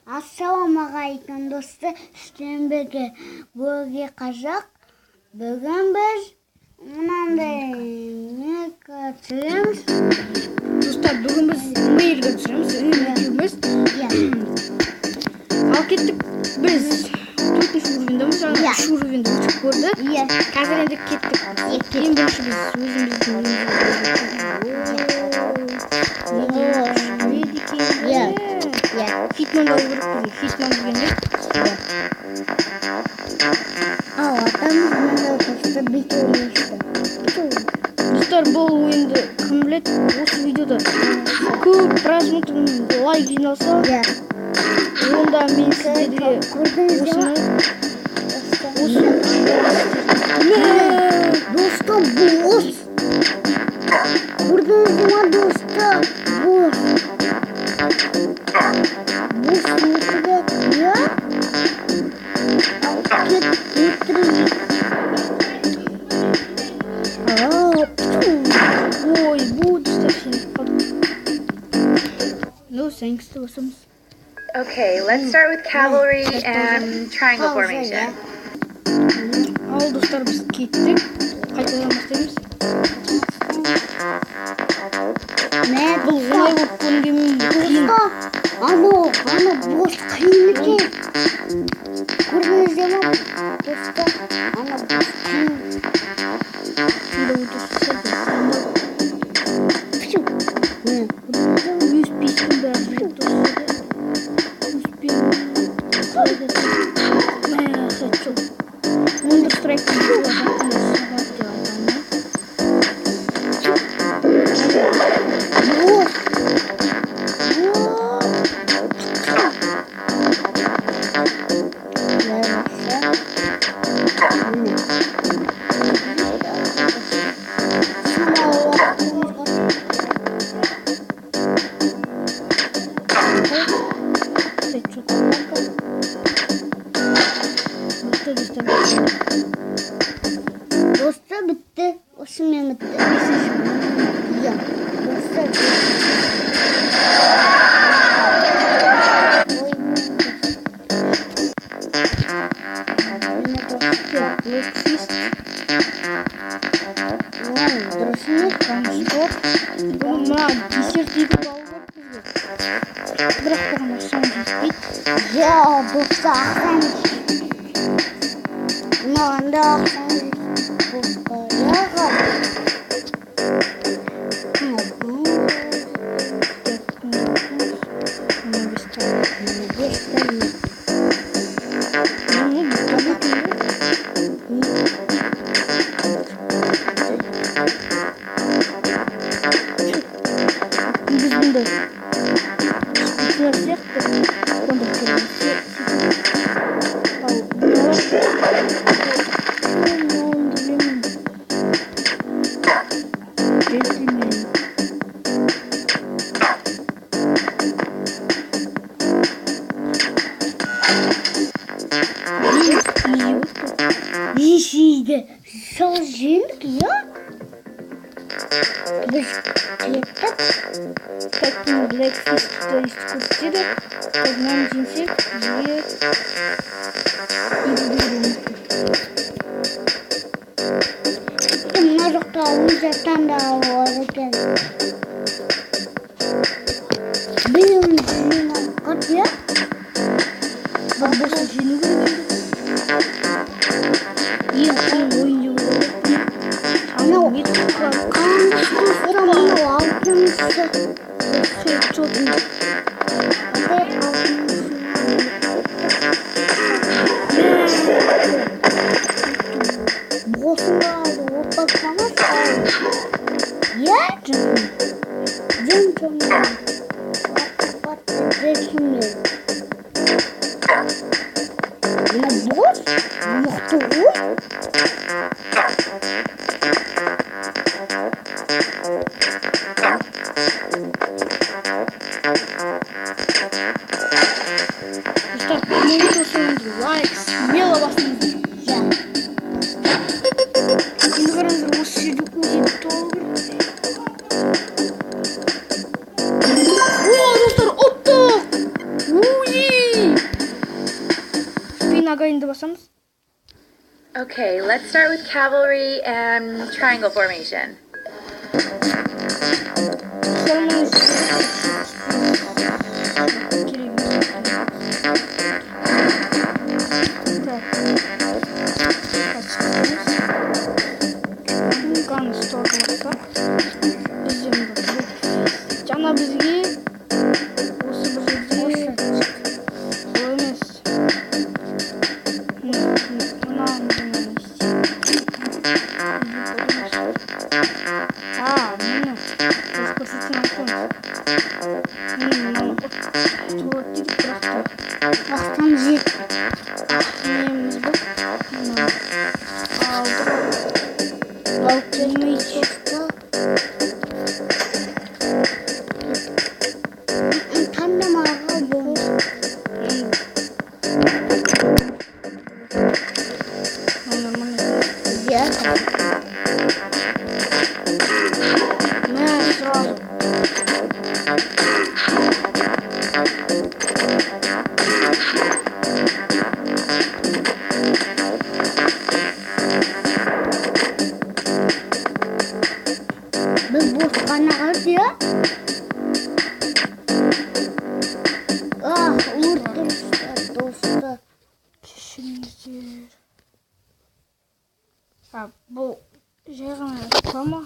Ассалаумағалейкум достар, Үстембегі бөлге қазақ. Бүгін біз мынандай не түсіреміз. Достар, бүгін біз мейірге түсіреміз. Ал кеттік, біз 4-ші уровендеміз, жаңа 3 уровенді өтіп көрді. Қазір енді кеттік. Ең бірінші біз өзіміздің Хитманды алу керек бізге. Хитман дегенде. Атамыз мынау просто бит ойнайды. Достар, бұл ойынды кім біледі? Осы видеода көп просмотр лайк жиналса, онда мен сіздерге осыны достар, бос. Көрдіңіз ме достар? Бос. Бос нетіге я? Ой, буду совсем. No thanks to some. Okay, let's start with cavalry and triangle formation. Al dostlar, biz kettik. Qaytadan başlayız. Ne? Бұл оңай болып көрінгенмен қиын. Аны бос қиын екен. Көрдіңіздер ме? Достар, аны бос қиын. Dostlar bitti. O şimdi bitti. Ya. Dostlar bitti. Ya dostlar sen Nanda Ешейді сол жеңдік, я? Біз кеттік. Кәттің Blackfist туристік көптеді. Қозынан жеңсек, жүйе ебілдеріміз. Мына жақта өз да ауыр екен. Білім жеңін қат, я? Бір босы жеңі көргенді. Ең қиын ойын деп ойлайды. Анау қанды достар, анау алтынысы. Çok iyi. Bosunu aldı, orta kanat aldı. Ya canım. Canım. Bak, şimdi. Ne boş? Muhtemelen. Лайк, смело вас не ағайынды басамыз. Okay, let's start with cavalry and triangle formation. Жаңа бізге осы бір жерде емес. Biz bozkanağa diyor. Ah, unuttum işte dostu. Şimdi bu şey ama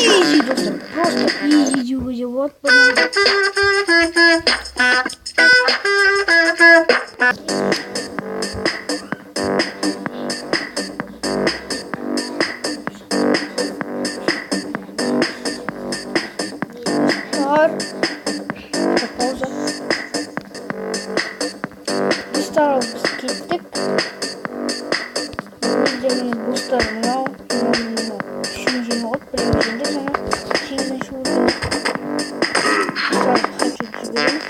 Easy, доступ, просто easy делать, вот пауза. Старый скидок. Видели бустер, но şimdi not belirlediğinde sana şimdi şurada kaç çizelim.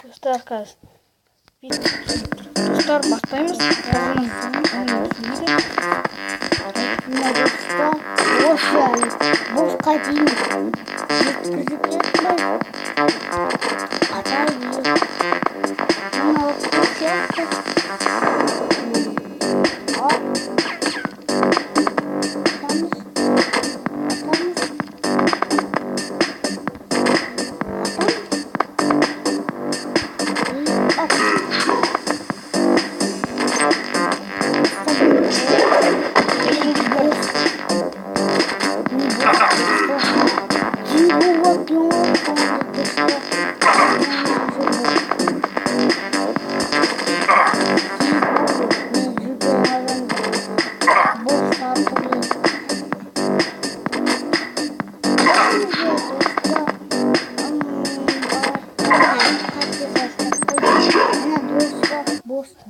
Dostlar kaz. Dostlar başlayımız. Dostlar boş ver. Boş kadın. Kızık etme. Atar diyor. Bana okumuş yaptı.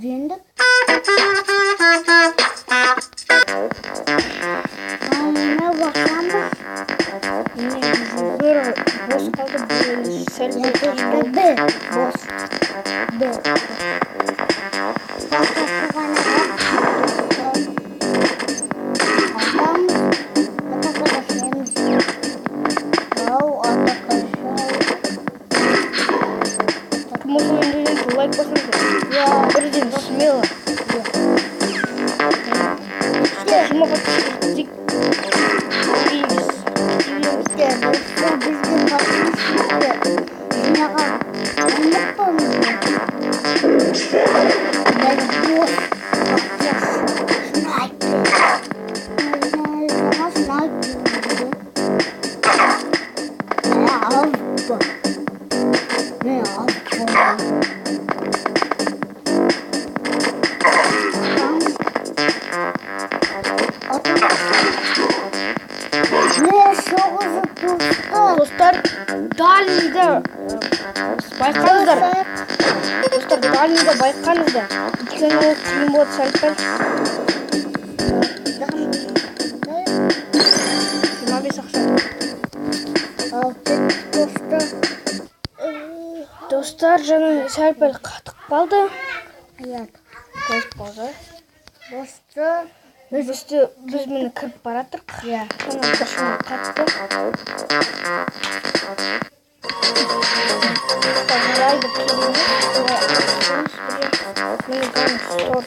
Viendo. Можно лайк посмотреть. Бірден смело. Жиырма подписчик. Достар, дальныйда байқаңыздар. Достар, дальныйда байқаңыздар. Өйткені ол қиын болады сәл-пәл. 25 ақша. Достар, жаңа сәл-пәл қатық қалды. Біз мені кіріп бараттырық. Соны дұршына қатты. Жарайды келеміз. Мені ғаны стор.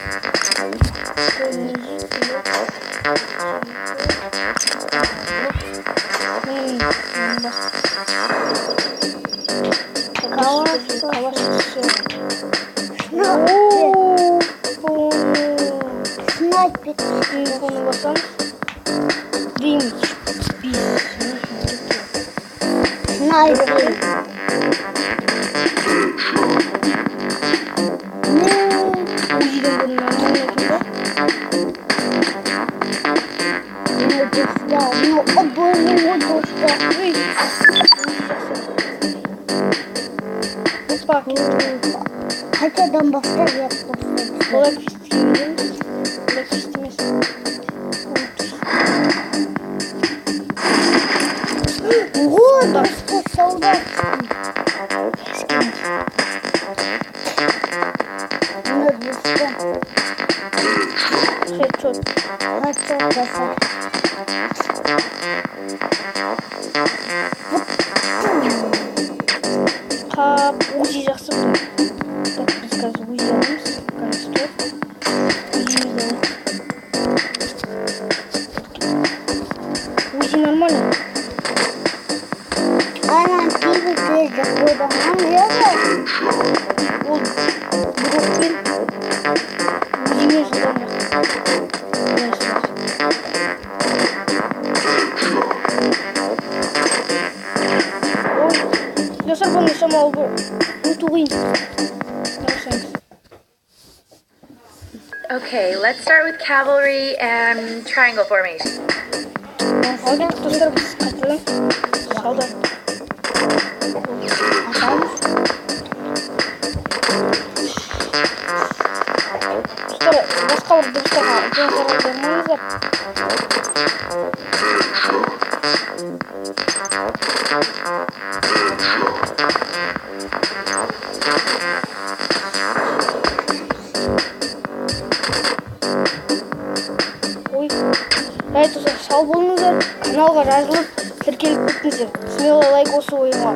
Телефоны басамыз. Дейміз. Снайпер. Узиден бұрын нормально екен ба? Қайтадан бастап Олай кістемейміз. Олай кістемес. Вот, что солдат. Хедшот. Қап, узи жақсы бұл. Так, біз қазір узи аламыз. Констор. Узимізді алып. Узи нормально. Она типа перед заходом. Ол брокпен узимен жылдамырақ. Достар, бұны шамалы бұл ұмыту қиын. Okay, let's start with cavalry and triangle formation. Алдық достар, біз қайтадан солдат. Достар, басқа бір дыбыстарға назар аудармаңыздар. Достар, сау болыңыздар, каналға жазылып, тіркеліп кеттіңіздер. Смело лайк осы ойыма.